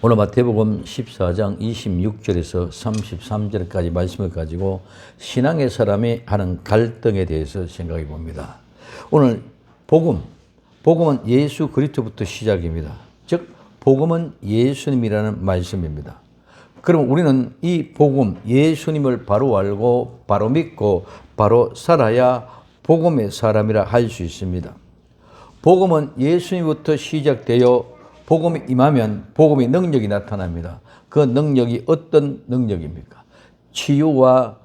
오늘 마태복음 14장 26절에서 33절까지 말씀을 가지고 신앙의 사람이 하는 갈등에 대해서 생각해 봅니다. 오늘 복음은 예수 그리스도부터 시작입니다. 즉 복음은 예수님이라는 말씀입니다. 그럼 우리는 이 복음, 예수님을 바로 알고 바로 믿고 바로 살아야 복음의 사람이라 할 수 있습니다. 복음은 예수님부터 시작되어 복음이 임하면 복음의 능력이 나타납니다. 그 능력이 어떤 능력입니까? 치유와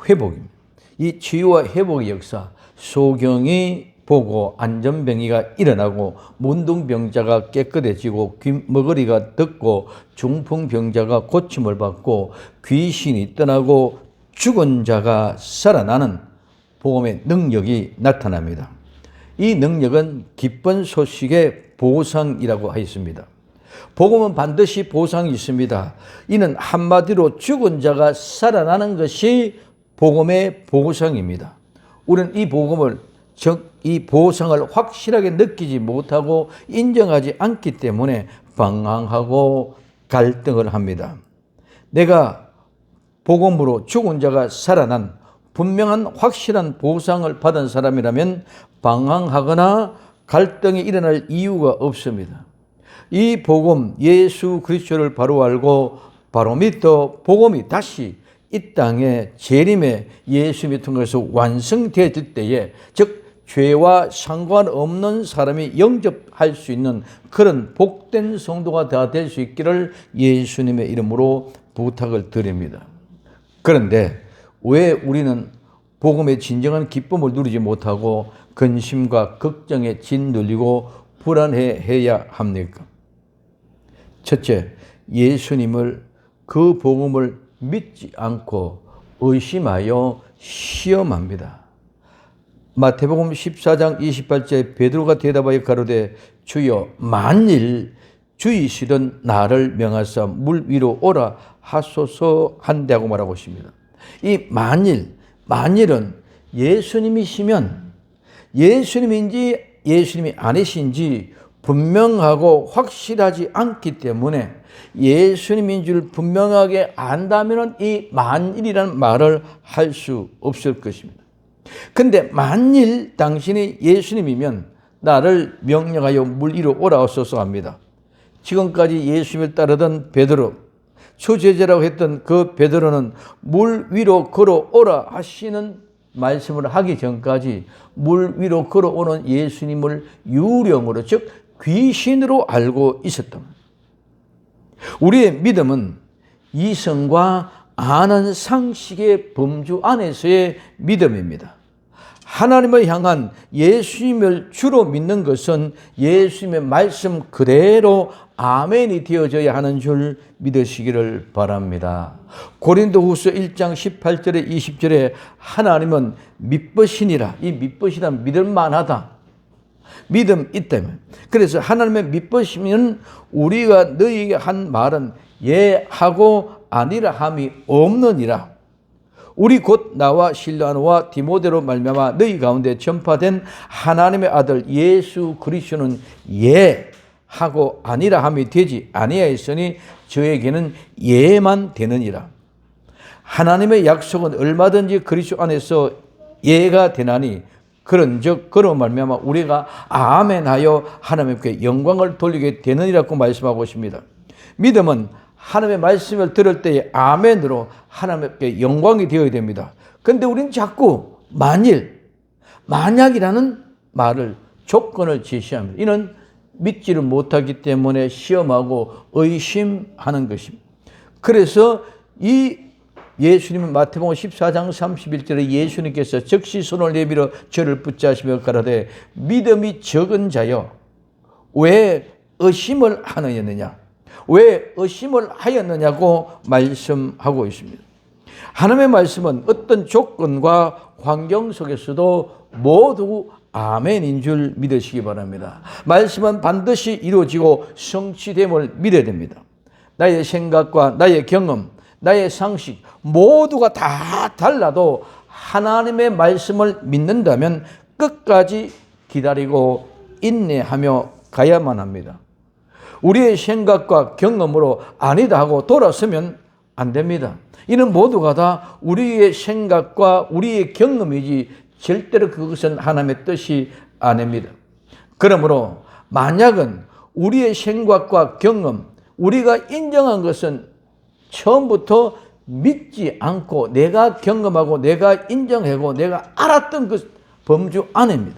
회복입니다. 이 치유와 회복의 역사, 소경이 보고 안전병이가 일어나고 문둥병자가 깨끗해지고 귀머거리가 듣고 중풍병자가 고침을 받고 귀신이 떠나고 죽은 자가 살아나는 복음의 능력이 나타납니다. 이 능력은 기쁜 소식의 보상이라고 하였습니다. 복음은 반드시 보상이 있습니다. 이는 한마디로 죽은 자가 살아나는 것이 복음의 보상입니다. 우리는 이 복음을, 즉 이 보상을 확실하게 느끼지 못하고 인정하지 않기 때문에 방황하고 갈등을 합니다. 내가 복음으로 죽은 자가 살아난 분명한 확실한 보상을 받은 사람이라면 방황하거나 갈등이 일어날 이유가 없습니다. 이 복음, 예수 그리스도를 바로 알고 바로 믿어 복음이 다시 이 땅에 재림의 예수님을 통해서 완성되어질 때에, 즉 죄와 상관없는 사람이 영접할 수 있는 그런 복된 성도가 다 될 수 있기를 예수님의 이름으로 부탁을 드립니다. 그런데 왜 우리는 복음의 진정한 기쁨을 누리지 못하고 근심과 걱정에 짓눌리고 불안해해야 합니까? 첫째, 예수님을, 그 복음을 믿지 않고 의심하여 시험합니다. 마태복음 14장 28절에 베드로가 대답하여 가로되 주여 만일 주이시던 나를 명하사 물 위로 오라 하소서 한다고 말하고 있습니다. 이 만일은 예수님이시면 예수님인지 예수님이 아니신지 분명하고 확실하지 않기 때문에 예수님인 줄 분명하게 안다면 이 만일이라는 말을 할 수 없을 것입니다. 근데 만일 당신이 예수님이면 나를 명령하여 물 위로 오라소서 합니다. 지금까지 예수님을 따르던 베드로, 초제자라고 했던 그 베드로는 물 위로 걸어오라 하시는 말씀을 하기 전까지 물 위로 걸어오는 예수님을 유령으로, 즉 귀신으로 알고 있었던, 우리의 믿음은 이성과 아는 상식의 범주 안에서의 믿음입니다. 하나님을 향한 예수님을 주로 믿는 것은 예수님의 말씀 그대로 아멘이 되어져야 하는 줄 믿으시기를 바랍니다. 고린도후서 1장 18절에 20절에 하나님은 믿으시니라. 이 믿으시란 믿을만하다. 믿음 있다면. 그래서 하나님의 믿으시면 우리가 너희에게 한 말은 예하고 아니라 함이 없느니라. 우리 곧 나와 실라노와 디모데로 말미암아 너희 가운데 전파된 하나님의 아들 예수 그리스도는 예하고 아니라 함이 되지 아니하였으니 저에게는 예만 되느니라. 하나님의 약속은 얼마든지 그리스도 안에서 예가 되나니 그런즉 그로 말미암아 우리가 아멘하여 하나님께 영광을 돌리게 되느니라고 말씀하고 있습니다. 믿음은 하나님의 말씀을 들을 때에 아멘으로 하나님께 영광이 되어야 됩니다. 그런데 우리는 자꾸 만약이라는 말을, 조건을 제시합니다. 이는 믿지를 못하기 때문에 시험하고 의심하는 것입니다. 그래서 이 예수님은 마태복음 14장 31절에 예수님께서 즉시 손을 내밀어 저를 붙잡으시며 가라되 믿음이 적은 자여 왜 의심을 하느냐, 왜 의심을 하였느냐고 말씀하고 있습니다. 하나님의 말씀은 어떤 조건과 환경 속에서도 모두 아멘인 줄 믿으시기 바랍니다. 말씀은 반드시 이루어지고 성취됨을 믿어야 됩니다. 나의 생각과 나의 경험, 나의 상식 모두가 다 달라도 하나님의 말씀을 믿는다면 끝까지 기다리고 인내하며 가야만 합니다. 우리의 생각과 경험으로 아니다 하고 돌아서면 안 됩니다. 이는 모두가 다 우리의 생각과 우리의 경험이지 절대로 그것은 하나님의 뜻이 아닙니다. 그러므로 만약은 우리의 생각과 경험, 우리가 인정한 것은 처음부터 믿지 않고 내가 경험하고 내가 인정하고 내가 알았던 그 범주 안입니다.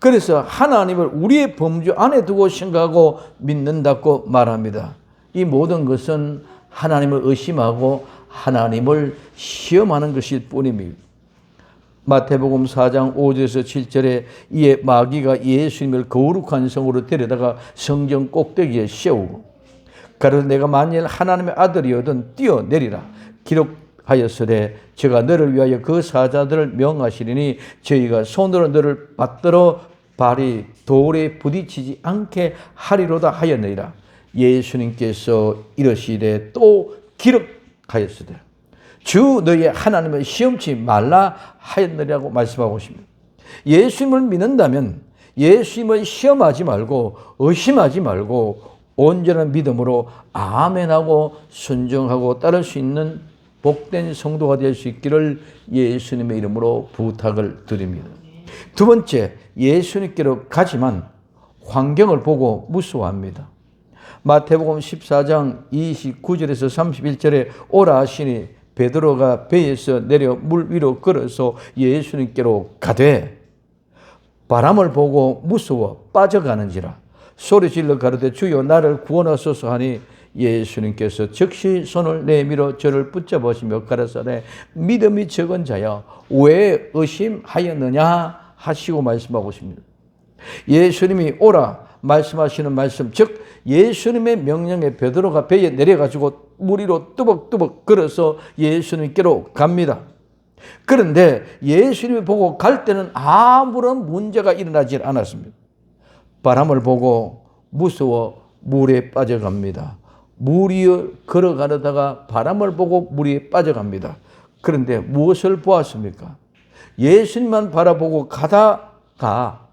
그래서 하나님을 우리의 범주 안에 두고 생각하고 믿는다고 말합니다. 이 모든 것은 하나님을 의심하고 하나님을 시험하는 것일 뿐입니다. 마태복음 4장 5절에서 7절에 이에 마귀가 예수님을 거룩한 성으로 데려다가 성전 꼭대기에 세우고 가로되 내가 만일 하나님의 아들이거든 뛰어내리라 기록하였으되 제가 너를 위하여 그 사자들을 명하시리니 저희가 손으로 너를 받들어 발이 돌에 부딪히지 않게 하리로다 하였느니라. 예수님께서 이러시되 또 기록하였으되 주 너희의 하나님을 시험치 말라 하였느라고 말씀하고 있습니다. 예수님을 믿는다면 예수님을 시험하지 말고 의심하지 말고 온전한 믿음으로 아멘하고 순종하고 따를 수 있는 복된 성도가 될 수 있기를 예수님의 이름으로 부탁을 드립니다. 두 번째, 예수님께로 가지만 환경을 보고 무서워합니다. 마태복음 14장 29절에서 31절에 오라 하시니 베드로가 배에서 내려 물 위로 걸어서 예수님께로 가되 바람을 보고 무서워 빠져가는지라 소리질러 가로되 주여 나를 구원하소서 하니 예수님께서 즉시 손을 내밀어 저를 붙잡으시며 가라사대 믿음이 적은 자여 왜 의심하였느냐 하시고 말씀하고 있습니다. 예수님이 오라 말씀하시는 말씀, 즉 예수님의 명령에 베드로가 배에 내려가지고 물 위로 뚜벅뚜벅 걸어서 예수님께로 갑니다. 그런데 예수님이 보고 갈 때는 아무런 문제가 일어나지 않았습니다. 바람을 보고 무서워 물에 빠져갑니다. 물 위에 걸어가려다가 바람을 보고 물 위에 빠져갑니다. 그런데 무엇을 보았습니까? 예수님만 바라보고 가다가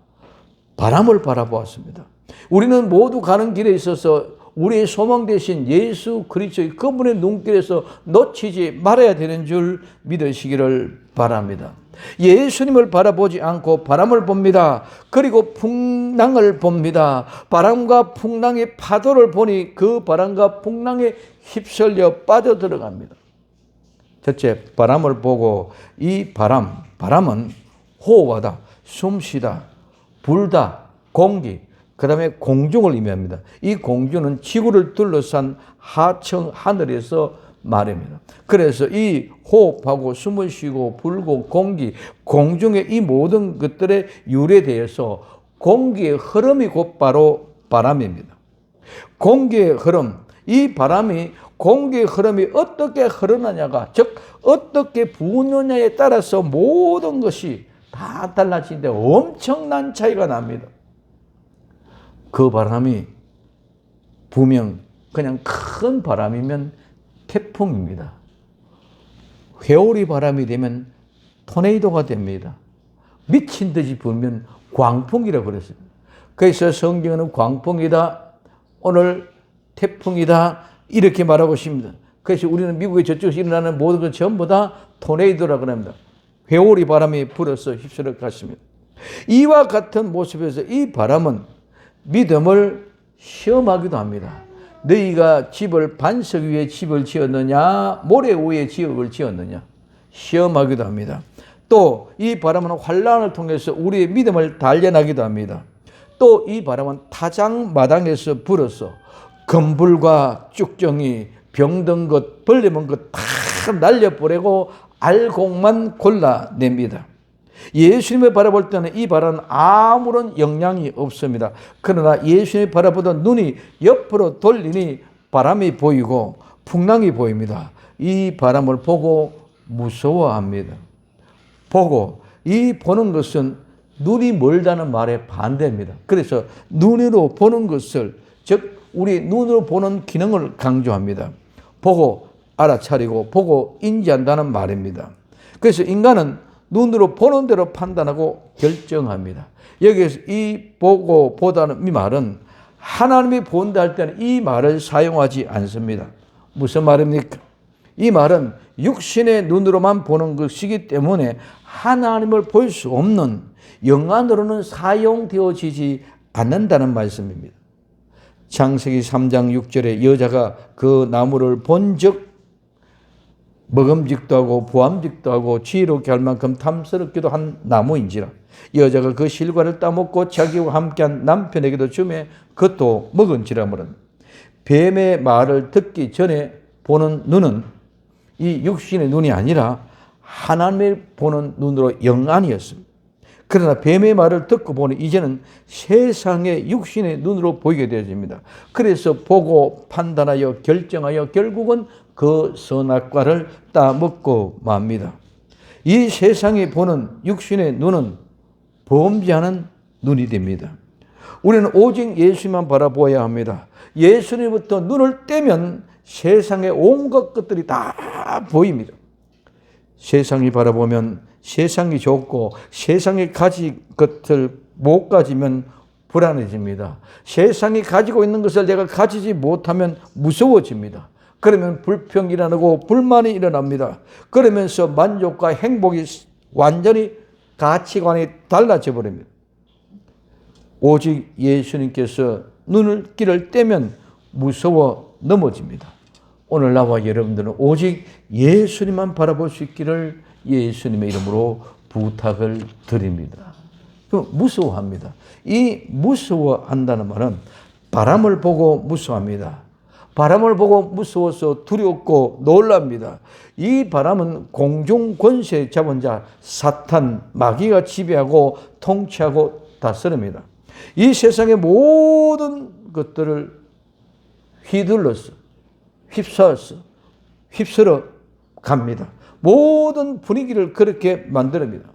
바람을 바라보았습니다. 우리는 모두 가는 길에 있어서 우리의 소망 되신 예수 그리스도의 그분의 눈길에서 놓치지 말아야 되는 줄 믿으시기를 바랍니다. 예수님을 바라보지 않고 바람을 봅니다. 그리고 풍랑을 봅니다. 바람과 풍랑의 파도를 보니 그 바람과 풍랑에 휩쓸려 빠져들어갑니다. 첫째, 바람을 보고 이 바람은 호흡하다, 숨쉬다, 불다, 공기, 그 다음에 공중을 의미합니다. 이 공중은 지구를 둘러싼 하청 하늘에서 말입니다. 그래서 이 호흡하고 숨을 쉬고 불고 공기, 공중의 이 모든 것들의 유래에 대해서 공기의 흐름이 곧바로 바람입니다. 공기의 흐름, 이 바람이 공기의 흐름이 어떻게 흐르느냐가, 즉 어떻게 부느냐에 따라서 모든 것이 다 달라지는데 엄청난 차이가 납니다. 그 바람이 부명 그냥 큰 바람이면 태풍입니다. 회오리 바람이 되면 토네이도가 됩니다. 미친 듯이 불면 광풍이라고 그랬습니다. 그래서 성경은 광풍이다, 오늘 태풍이다 이렇게 말하고 있습니다. 그래서 우리는 미국의 저쪽에서 일어나는 모든 것 전부 다 토네이도라고 합니다. 회오리 바람이 불어서 휩쓸어 갔습니다. 이와 같은 모습에서 이 바람은 믿음을 시험하기도 합니다. 너희가 집을 반석 위에 집을 지었느냐 모래 위에 지역을 지었느냐 시험하기도 합니다. 또 이 바람은 환난을 통해서 우리의 믿음을 단련하기도 합니다. 또 이 바람은 타작 마당에서 불어서 검불과 쭉정이 병든 것 벌레 먹은 것 다 날려보내고 알곡만 골라냅니다. 예수님을 바라볼 때는 이 바람은 아무런 영향이 없습니다. 그러나 예수님을 바라보던 눈이 옆으로 돌리니 바람이 보이고 풍랑이 보입니다. 이 바람을 보고 무서워합니다. 보고, 이 보는 것은 눈이 멀다는 말의 반대입니다. 그래서 눈으로 보는 것을, 즉 우리 눈으로 보는 기능을 강조합니다. 보고 알아차리고 보고 인지한다는 말입니다. 그래서 인간은 눈으로 보는 대로 판단하고 결정합니다. 여기에서 이 보고 보다는 이 말은 하나님이 본다 할 때는 이 말을 사용하지 않습니다. 무슨 말입니까? 이 말은 육신의 눈으로만 보는 것이기 때문에 하나님을 볼 수 없는 영안으로는 사용되어지지 않는다는 말씀입니다. 창세기 3장 6절에 여자가 그 나무를 본즉 먹음직도 하고 보암직도 하고 지혜롭게 할 만큼 탐스럽기도 한 나무인지라 여자가 그 실과를 따먹고 자기와 함께한 남편에게도 주매 그것도 먹은지라 말은 뱀의 말을 듣기 전에 보는 눈은 이 육신의 눈이 아니라 하나님을 보는 눈으로 영안이었습니다. 그러나 뱀의 말을 듣고 보니 이제는 세상의 육신의 눈으로 보이게 되어집니다. 그래서 보고 판단하여 결정하여 결국은 그 선악과를 따먹고 맙니다. 이 세상이 보는 육신의 눈은 범죄하는 눈이 됩니다. 우리는 오직 예수님만 바라보아야 합니다. 예수님부터 눈을 떼면 세상의 온갖 것들이 다 보입니다. 세상이 바라보면 세상이 좋고 세상이 가진 것을 못 가지면 불안해집니다. 세상이 가지고 있는 것을 내가 가지지 못하면 무서워집니다. 그러면 불평이 일어나고 불만이 일어납니다. 그러면서 만족과 행복이 완전히 가치관이 달라져 버립니다. 오직 예수님께서 눈을 길을 떼면 무서워 넘어집니다. 오늘 나와 여러분들은 오직 예수님만 바라볼 수 있기를 예수님의 이름으로 부탁을 드립니다. 무서워합니다. 이 무서워한다는 말은 바람을 보고 무서워합니다. 바람을 보고 무서워서 두렵고 놀랍니다. 이 바람은 공중 권세 잡은 자 사탄 마귀가 지배하고 통치하고 다스립니다. 이 세상의 모든 것들을 휘둘러서 휩쓸어 갑니다. 모든 분위기를 그렇게 만듭니다.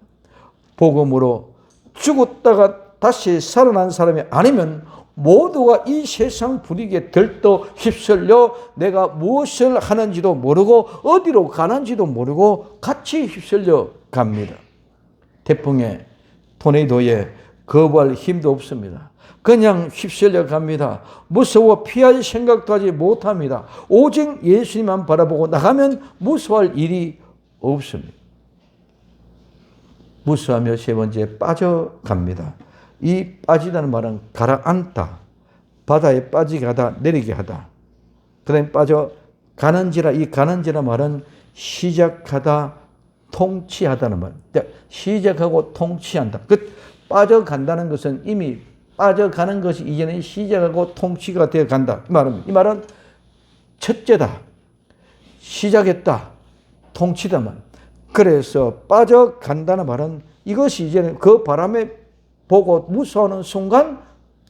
복음으로 죽었다가 다시 살아난 사람이 아니면 모두가 이 세상 분위기에 들떠 휩쓸려 내가 무엇을 하는지도 모르고 어디로 가는지도 모르고 같이 휩쓸려 갑니다. 태풍에 토네이도에 거부할 힘도 없습니다. 그냥 휩쓸려 갑니다. 무서워 피할 생각도 하지 못합니다. 오직 예수님만 바라보고 나가면 무서워할 일이 없습니다. 무서워하며 세 번째 빠져갑니다. 이 빠지다는 말은 가라앉다, 바다에 빠지게 하다, 내리게 하다. 그 다음에 빠져가는지라, 이 가는지라 말은 시작하다, 통치하다는 말. 시작하고 통치한다. 빠져간다는 것은 이미 빠져가는 것이 이제는 시작하고 통치가 되어 간다. 이 말은 첫째다, 시작했다, 통치다 말. 그래서 빠져간다는 말은 이것이 이제는 그 바람에 보고 무서워하는 순간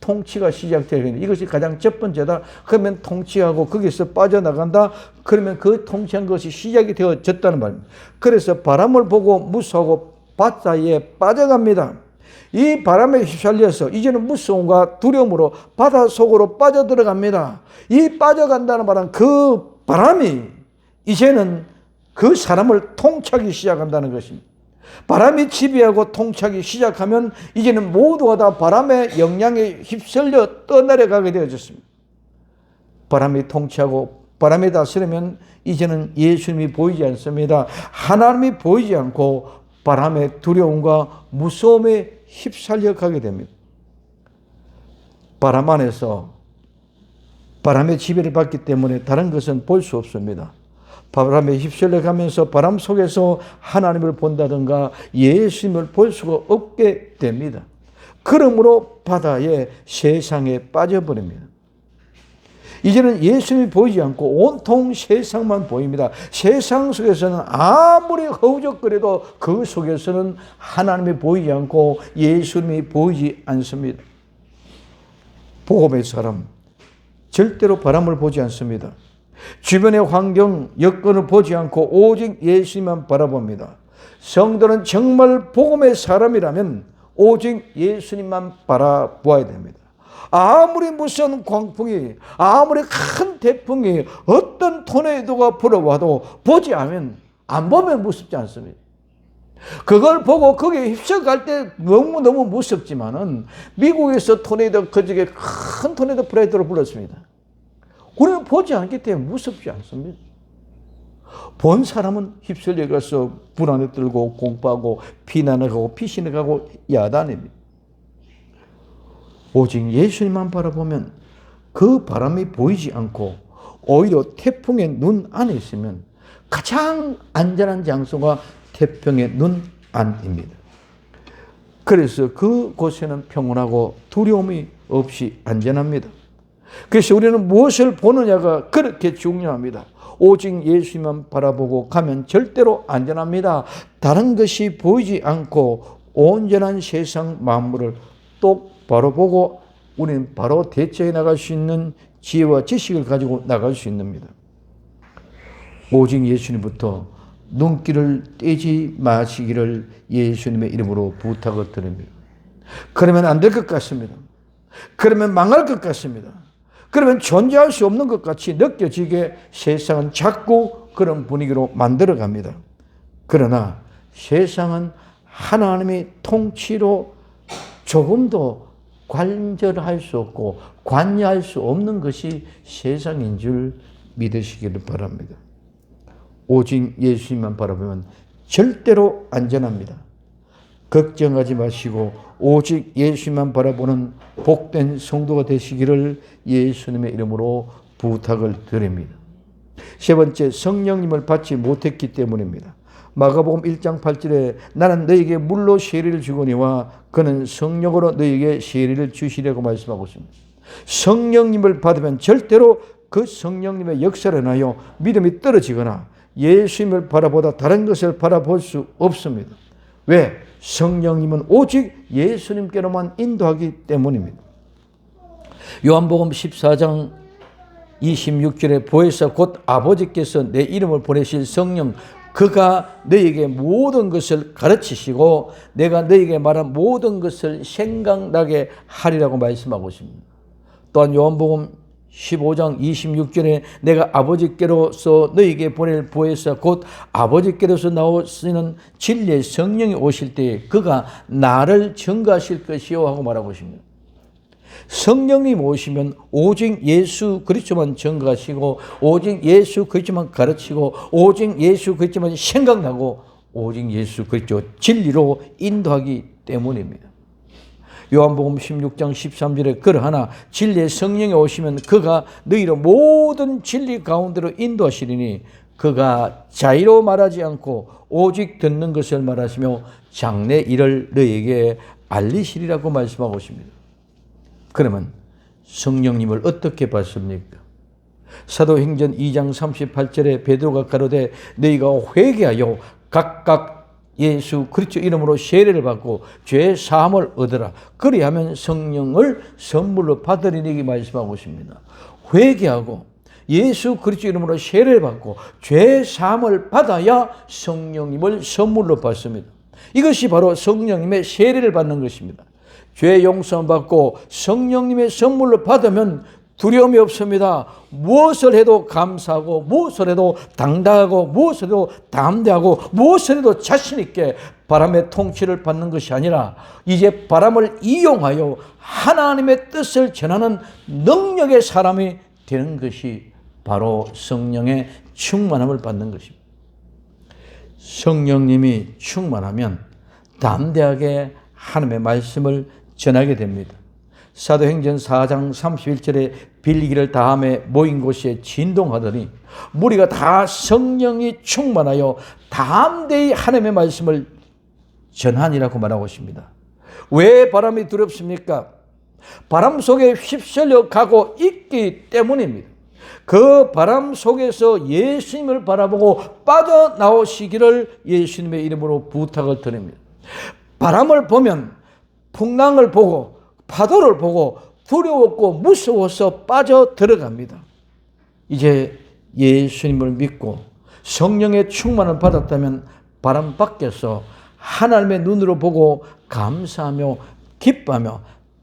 통치가 시작되어야 됩니다. 이것이 가장 첫 번째다. 그러면 통치하고 거기서 빠져나간다. 그러면 그 통치한 것이 시작이 되어졌다는 말입니다. 그래서 바람을 보고 무서워하고 바다에 빠져갑니다. 이 바람에 휩쓸려서 이제는 무서움과 두려움으로 바다 속으로 빠져들어갑니다. 이 빠져간다는 말은 그 바람이 이제는 그 사람을 통치하기 시작한다는 것입니다. 바람이 지배하고 통치하기 시작하면 이제는 모두가 다 바람의 영향에 휩쓸려 떠내려가게 되어졌습니다. 바람이 통치하고 바람이 다스리면 이제는 예수님이 보이지 않습니다. 하나님이 보이지 않고 바람의 두려움과 무서움에 휩쓸려 가게 됩니다. 바람 안에서 바람의 지배를 받기 때문에 다른 것은 볼 수 없습니다. 바람에 휩쓸려 가면서 바람 속에서 하나님을 본다든가 예수님을 볼 수가 없게 됩니다. 그러므로 바다에 세상에 빠져버립니다. 이제는 예수님이 보이지 않고 온통 세상만 보입니다. 세상 속에서는 아무리 허우적거려도 그 속에서는 하나님이 보이지 않고 예수님이 보이지 않습니다. 복음의 사람 절대로 바람을 보지 않습니다. 주변의 환경, 여건을 보지 않고 오직 예수님만 바라봅니다. 성도는 정말 복음의 사람이라면 오직 예수님만 바라보아야 됩니다. 아무리 무슨 광풍이, 아무리 큰 태풍이, 어떤 토네이도가 불어와도 보지 않으면, 안 보면 무섭지 않습니다. 그걸 보고 거기에 휩쓸갈 때 너무너무 무섭지만은 미국에서 토네이도 그저께 큰 토네이도 프레이드를 불렀습니다. 우리는 보지 않기 때문에 무섭지 않습니다. 본 사람은 휩쓸려 가서 불안에 떨고 공부하고 피난을 가고 피신을 가고 야단입니다. 오직 예수님만 바라보면 그 바람이 보이지 않고 오히려 태풍의 눈 안에 있으면 가장 안전한 장소가 태풍의 눈 안입니다. 그래서 그곳에는 평온하고 두려움이 없이 안전합니다. 그래서 우리는 무엇을 보느냐가 그렇게 중요합니다. 오직 예수님만 바라보고 가면 절대로 안전합니다. 다른 것이 보이지 않고 온전한 세상 만물을 똑바로 보고 우리는 바로 대처해 나갈 수 있는 지혜와 지식을 가지고 나갈 수 있습니다. 오직 예수님부터 눈길을 떼지 마시기를 예수님의 이름으로 부탁을 드립니다. 그러면 안 될 것 같습니다. 그러면 망할 것 같습니다. 그러면 존재할 수 없는 것 같이 느껴지게 세상은 자꾸 그런 분위기로 만들어갑니다. 그러나 세상은 하나님의 통치로 조금도 관절할 수 없고 관여할 수 없는 것이 세상인 줄 믿으시기를 바랍니다. 오직 예수님만 바라보면 절대로 안전합니다. 걱정하지 마시고 오직 예수님만 바라보는 복된 성도가 되시기를 예수님의 이름으로 부탁을 드립니다. 세 번째, 성령님을 받지 못했기 때문입니다. 마가복음 1장 8절에 나는 너에게 물로 세례를 주거니와 그는 성령으로 너에게 세례를 주시려고 말씀하고 있습니다. 성령님을 받으면 절대로 그 성령님의 역사를 인하여 믿음이 떨어지거나 예수님을 바라보다 다른 것을 바라볼 수 없습니다. 왜? 성령님은 오직 예수님께로만 인도하기 때문입니다. 요한복음 14장 26절에 보혜사 곧 아버지께서 내 이름을 보내실 성령 그가 너에게 모든 것을 가르치시고 내가 너에게 말한 모든 것을 생각나게 하리라고 말씀하고 있습니다. 또한 요한복음 15장 26절에 내가 아버지께로서 너에게 보낼 보혜사 곧 아버지께로서 나오시는 진리의 성령이 오실 때에 그가 나를 증거하실 것이요 하고 말하고 있습니다. 성령님 오시면 오직 예수 그리스도만 증거하시고 오직 예수 그리스도만 가르치고 오직 예수 그리스도만 생각나고 오직 예수 그리스도 진리로 인도하기 때문입니다. 요한복음 16장 13절에 그러하나 진리의 성령이 오시면 그가 너희를 모든 진리 가운데로 인도하시리니 그가 자의로 말하지 않고 오직 듣는 것을 말하시며 장래 일을 너희에게 알리시리라고 말씀하고 있습니다. 그러면 성령님을 어떻게 받습니까? 사도행전 2장 38절에 베드로가 가로되 너희가 회개하여 각각 예수 그리스도 이름으로 세례를 받고 죄 사함을 얻으라. 그리하면 성령을 선물로 받으리니 말씀하고 있습니다. 회개하고 예수 그리스도 이름으로 세례를 받고 죄 사함을 받아야 성령님을 선물로 받습니다. 이것이 바로 성령님의 세례를 받는 것입니다. 죄 용서를 받고 성령님의 선물로 받으면 두려움이 없습니다. 무엇을 해도 감사하고 무엇을 해도 당당하고 무엇을 해도 담대하고 무엇을 해도 자신 있게 바람의 통치를 받는 것이 아니라 이제 바람을 이용하여 하나님의 뜻을 전하는 능력의 사람이 되는 것이 바로 성령의 충만함을 받는 것입니다. 성령님이 충만하면 담대하게 하나님의 말씀을 전하게 됩니다. 사도행전 4장 31절에 빌기를 다함에 모인 곳에 진동하더니 무리가 다 성령이 충만하여 담대히 하나님의 말씀을 전하니라고 말하고 있습니다. 왜 바람이 두렵습니까? 바람 속에 휩쓸려 가고 있기 때문입니다. 그 바람 속에서 예수님을 바라보고 빠져나오시기를 예수님의 이름으로 부탁을 드립니다. 바람을 보면 풍랑을 보고 파도를 보고 두려웠고 무서워서 빠져 들어갑니다. 이제 예수님을 믿고 성령의 충만을 받았다면 바람 밖에서 하나님의 눈으로 보고 감사하며 기뻐하며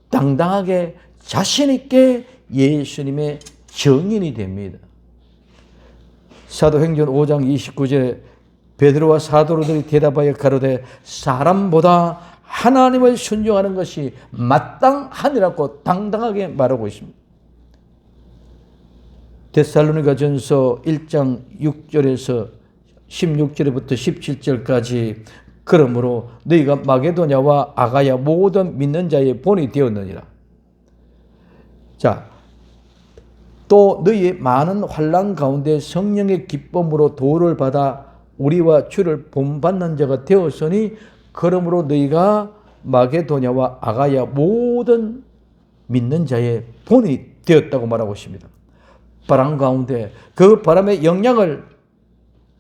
당당하게 자신 있게 예수님의 증인이 됩니다. 사도행전 5장 29절에 베드로와 사도들이 대답하여 가로되 사람보다 하나님을 순종하는 것이 마땅하니라고 당당하게 말하고 있습니다. 데살로니가전서 1장 6절에서 16절부터 17절까지 그러므로 너희가 마게도냐와 아가야 모든 믿는 자의 본이 되었느니라. 자, 또 너희의 많은 환난 가운데 성령의 기쁨으로 도를 받아 우리와 주를 본받는 자가 되었으니 그러므로 너희가 마게도냐와 아가야 모든 믿는 자의 본이 되었다고 말하고 있습니다. 바람 가운데 그 바람의 영향을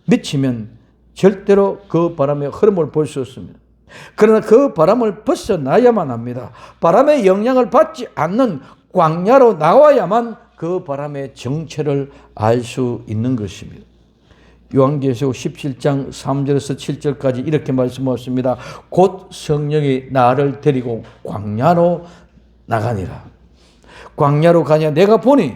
미치면 절대로 그 바람의 흐름을 볼 수 없습니다. 그러나 그 바람을 벗어나야만 합니다. 바람의 영향을 받지 않는 광야로 나와야만 그 바람의 정체를 알 수 있는 것입니다. 요한계시록 17장 3절에서 7절까지 이렇게 말씀하셨습니다. 곧 성령이 나를 데리고 광야로 나가니라. 광야로 가냐 내가 보니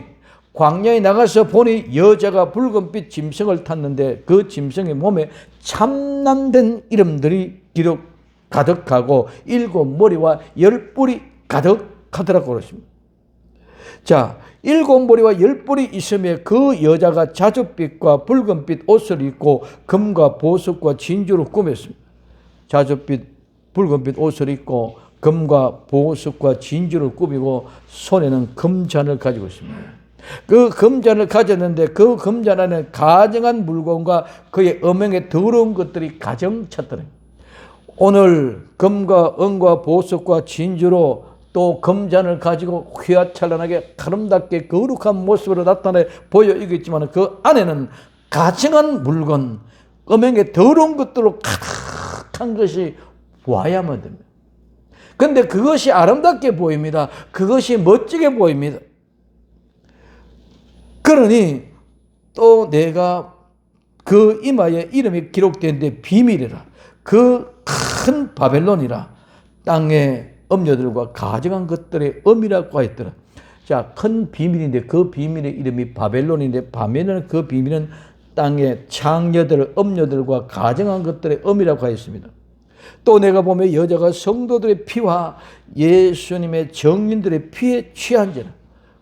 광야에 나가서 보니 여자가 붉은빛 짐승을 탔는데 그 짐승의 몸에 참남된 이름들이 기록 가득하고 7머리와 10뿔이 가득하더라고 그러십니다. 자, 7머리와 10뿔이 있으며 그 여자가 자줏빛과 붉은빛 옷을 입고 금과 보석과 진주로 꾸몄습니다. 자줏빛 붉은빛 옷을 입고 금과 보석과 진주를 꾸미고 손에는 금잔을 가지고 있습니다. 그 금잔을 가졌는데 그 금잔 안에 가증한 물건과 그의 음행에 더러운 것들이 가정 찼더라. 오늘 금과 은과 보석과 진주로 또 금잔을 가지고 휘황찬란하게 아름답게 거룩한 모습으로 나타내 보여지겠지만 그 안에는 가증한 물건, 음행에 더러운 것들로 가득한 것이 와야만 됩니다. 그런데 그것이 아름답게 보입니다. 그것이 멋지게 보입니다. 그러니 또 내가 그 이마에 이름이 기록된데 비밀이라 그 큰 바벨론이라 땅의 음녀들과 가증한 것들의 음이라고 하였더라. 자, 큰 비밀인데 그 비밀의 이름이 바벨론인데 바벨론 그 비밀은 땅의 창녀들, 음녀들과 가증한 것들의 음이라고 하였습니다. 또 내가 보면 여자가 성도들의 피와 예수님의 정인들의 피에 취한지라.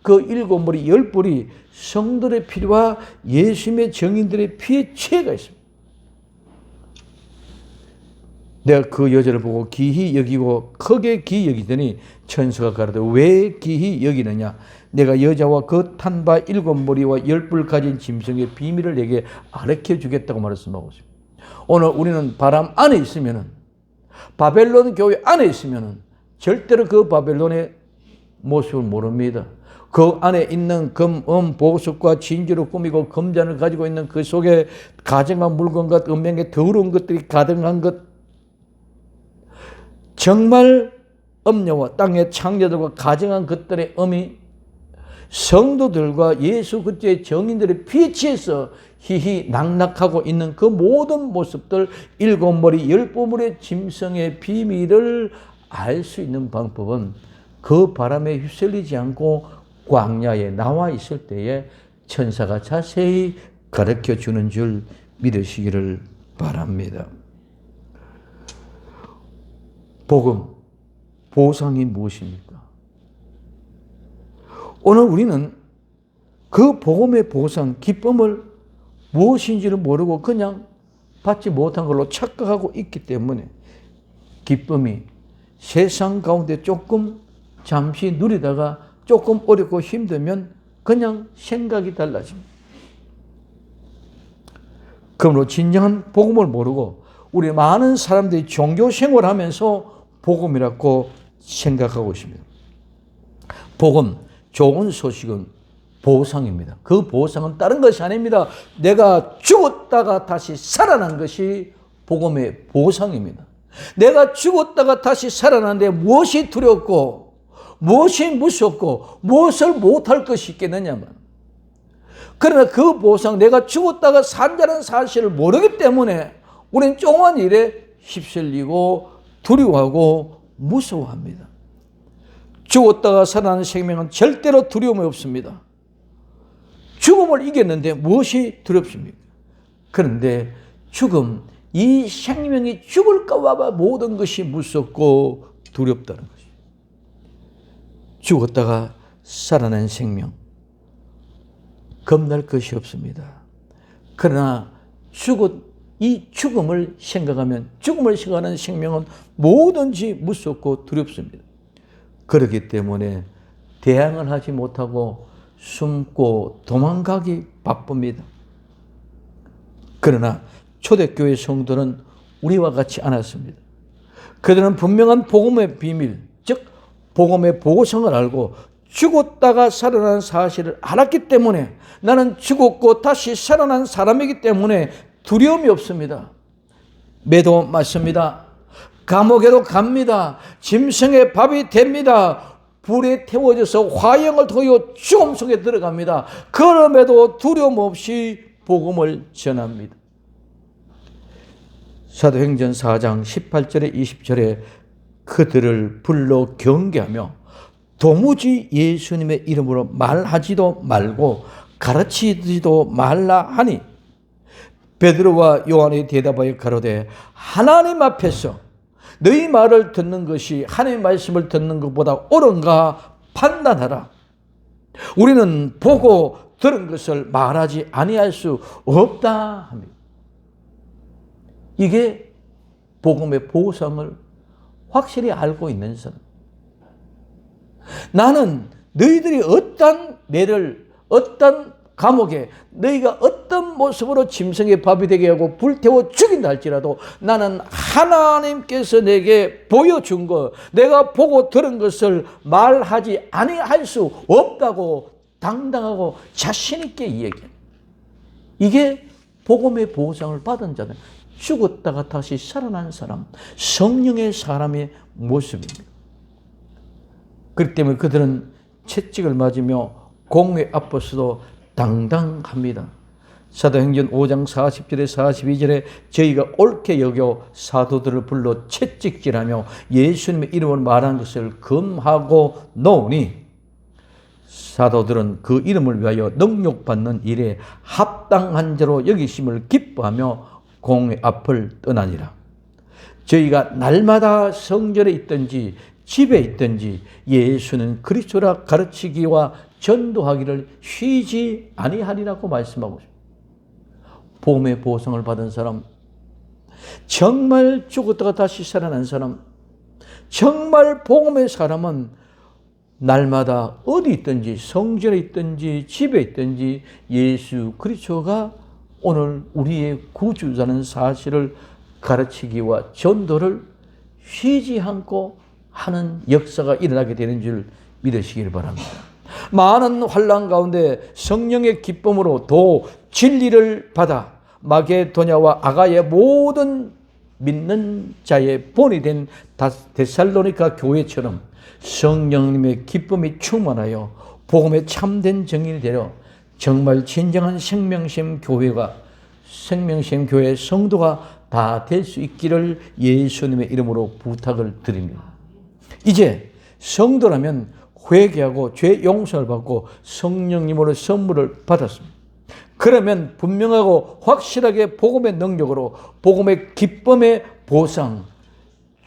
그 7머리 10뿔이 성도들의 피와 예수님의 정인들의 피에 취해가 있습니다. 내가 그 여자를 보고 기히 여기고 크게 기히 여기더니 천사가 가로되 왜 기히 여기느냐? 내가 여자와 그 탄 바 7머리와 10뿔 가진 짐승의 비밀을 내게 가르쳐 주겠다고 말씀하고 있습니다. 오늘 우리는 바람 안에 있으면은 바벨론 교회 안에 있으면은 절대로 그 바벨론의 모습을 모릅니다. 그 안에 있는 금, 보석과 진주로 꾸미고 금잔을 가지고 있는 그 속에 가증한 물건과 음행의 더러운 것들이 가득한 것, 정말 음녀와 땅의 창녀들과 가증한 것들의 음이 성도들과 예수 그리스도의 정인들의 피에 취해서 희희 낙락하고 있는 그 모든 모습들 7머리 10뿔의 짐승의 비밀을 알 수 있는 방법은 그 바람에 휩쓸리지 않고 광야에 나와 있을 때에 천사가 자세히 가르쳐 주는 줄 믿으시기를 바랍니다. 복음, 보상이 무엇입니까? 오늘 우리는 그 복음의 보상, 기쁨을 무엇인지를 모르고 그냥 받지 못한 걸로 착각하고 있기 때문에 기쁨이 세상 가운데 조금 잠시 누리다가 조금 어렵고 힘들면 그냥 생각이 달라집니다. 그러므로 진정한 복음을 모르고 우리 많은 사람들이 종교 생활하면서 복음이라고 생각하고 있습니다. 복음, 좋은 소식은 보상입니다. 그 보상은 다른 것이 아닙니다. 내가 죽었다가 다시 살아난 것이 복음의 보상입니다. 내가 죽었다가 다시 살아났는데 무엇이 두렵고 무엇이 무섭고 무엇을 못할 것이 있겠느냐면, 그러나 그 보상, 내가 죽었다가 산다는 사실을 모르기 때문에 우리는 조그만 일에 휩쓸리고 두려워하고 무서워합니다. 죽었다가 살아나는 생명은 절대로 두려움이 없습니다. 죽음을 이겼는데 무엇이 두렵습니까? 그런데 죽음, 이 생명이 죽을까 봐 모든 것이 무섭고 두렵다는 것이죠. 죽었다가 살아난 생명, 겁날 것이 없습니다. 그러나 이 죽음을 생각하면, 죽음을 생각하는 생명은 뭐든지 무섭고 두렵습니다. 그렇기 때문에 대항을 하지 못하고 숨고 도망가기 바쁩니다. 그러나 초대교회 성도는 우리와 같이 않았습니다. 그들은 분명한 복음의 비밀, 즉 복음의 보고성을 알고 죽었다가 살아난 사실을 알았기 때문에, 나는 죽었고 다시 살아난 사람이기 때문에 두려움이 없습니다. 매도 맞습니다. 감옥에도 갑니다. 짐승의 밥이 됩니다. 불에 태워져서 화형을 통해 죽음 속에 들어갑니다. 그럼에도 두려움 없이 복음을 전합니다. 사도행전 4장 18절에 20절에 그들을 불러 경계하며 도무지 예수님의 이름으로 말하지도 말고 가르치지도 말라 하니, 베드로와 요한이 대답하여 가로되 하나님 앞에서 너희 말을 듣는 것이 하나님의 말씀을 듣는 것보다 옳은가 판단하라. 우리는 보고 들은 것을 말하지 아니할 수 없다 합니다. 이게 복음의 보상을 확실히 알고 있는 사람. 나는 너희들이 어떤 감옥에 너희가 어떤 모습으로 짐승의 밥이 되게 하고 불태워 죽인다 할지라도, 나는 하나님께서 내게 보여준 것, 내가 보고 들은 것을 말하지 아니할 수 없다고 당당하고 자신 있게 이야기해요. 이게 복음의 보상을 받은 자들, 죽었다가 다시 살아난 사람, 성령의 사람의 모습입니다. 그렇기 때문에 그들은 채찍을 맞으며 공회 앞에서도 당당합니다. 사도행전 5장 40절에 42절에 저희가 옳게 여겨 사도들을 불러 채찍질하며 예수님의 이름을 말한 것을 금하고 놓으니, 사도들은 그 이름을 위하여 능욕받는 일에 합당한 자로 여기심을 기뻐하며 공회 앞을 떠나니라. 저희가 날마다 성전에 있든지 집에 있든지 예수는 그리스도라 가르치기와 전도하기를 쉬지 아니하리라고 말씀하고 있습니다. 복음의 보상을 받은 사람, 정말 죽었다가 다시 살아난 사람, 정말 복음의 사람은 날마다 어디 있든지 성전에 있든지 집에 있든지 예수 그리스도가 오늘 우리의 구주자는 사실을 가르치기와 전도를 쉬지 않고 하는 역사가 일어나게 되는 줄 믿으시길 바랍니다. 많은 환난 가운데 성령의 기쁨으로 도 진리를 받아 마게도냐와 아가의 모든 믿는 자의 본이 된 데살로니가 교회처럼 성령님의 기쁨이 충만하여 복음의 참된 정의를 되려 정말 진정한 생명샘 교회가, 생명샘 교회 성도가 다 될 수 있기를 예수님의 이름으로 부탁을 드립니다. 이제 성도라면 회개하고 죄 용서를 받고 성령님으로 선물을 받았습니다. 그러면 분명하고 확실하게 복음의 능력으로 복음의 기쁨의 보상,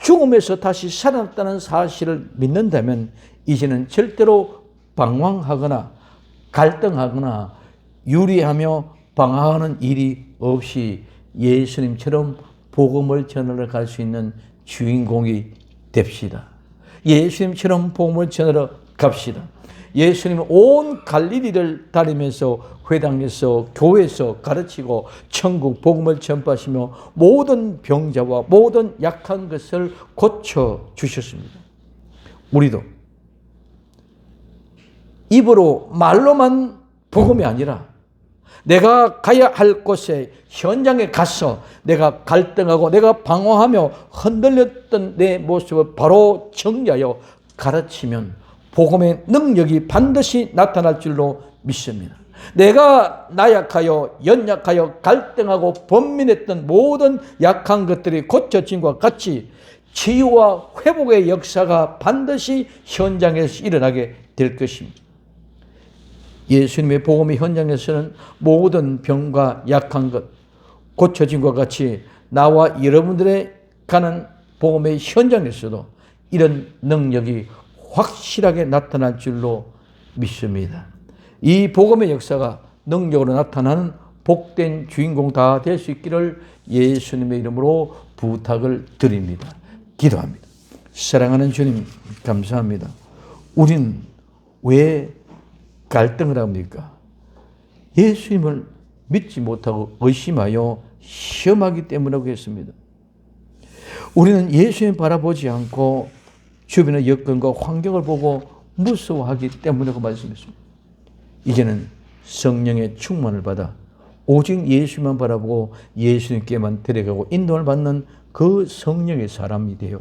죽음에서 다시 살아났다는 사실을 믿는다면 이제는 절대로 방황하거나 갈등하거나 유리하며 방황하는 일이 없이 예수님처럼 복음을 전하러 갈 수 있는 주인공이 됩시다. 예수님처럼 복음을 전하러 갑시다. 예수님은 온 갈릴리를 다니면서 회당에서 교회에서 가르치고 천국 복음을 전파하시며 모든 병자와 모든 약한 것을 고쳐 주셨습니다. 우리도 입으로 말로만 복음이 아니라 내가 가야 할 곳에 현장에 가서 내가 갈등하고 내가 방황하며 흔들렸던 내 모습을 바로 정리하여 가르치면 복음의 능력이 반드시 나타날 줄로 믿습니다. 내가 나약하여 연약하여 갈등하고 번민했던 모든 약한 것들이 고쳐진 것과 같이 치유와 회복의 역사가 반드시 현장에서 일어나게 될 것입니다. 예수님의 복음의 현장에서는 모든 병과 약한 것, 고쳐진 것 같이 나와 여러분들의 가는 복음의 현장에서도 이런 능력이 확실하게 나타날 줄로 믿습니다. 이 복음의 역사가 능력으로 나타나는 복된 주인공 다 될 수 있기를 예수님의 이름으로 부탁을 드립니다. 기도합니다. 사랑하는 주님, 감사합니다. 우리는 왜 갈등을 합니까? 예수님을 믿지 못하고 의심하여 시험하기 때문에 그렇습니다. 우리는 예수님 바라보지 않고 주변의 여건과 환경을 보고 무서워하기 때문에 그 말씀했습니다. 이제는 성령의 충만을 받아 오직 예수만 바라보고 예수님께만 데려가고 인도를 받는 그 성령의 사람이 되어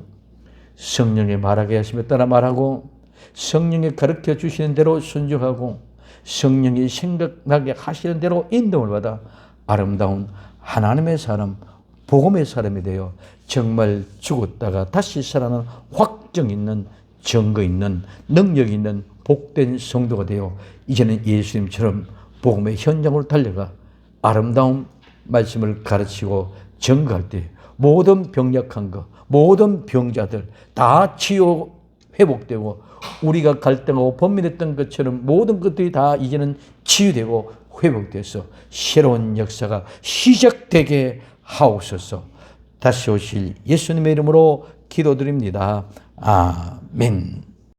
성령의 말하게 하시며 따라 말하고 성령이 가르쳐 주시는 대로 순종하고 성령이 생각나게 하시는 대로 인도를 받아 아름다운 하나님의 사람, 복음의 사람이 되어 정말 죽었다가 다시 살아난 확정 있는 증거 있는 능력 있는 복된 성도가 되어 이제는 예수님처럼 복음의 현장으로 달려가 아름다운 말씀을 가르치고 증거할 때 모든 병약한 것, 모든 병자들 다 치유 회복되고 우리가 갈등하고 범민했던 것처럼 모든 것들이 다 이제는 치유되고 회복돼서 새로운 역사가 시작되게 하옵소서. 다시 오실 예수님의 이름으로 기도드립니다. 아멘.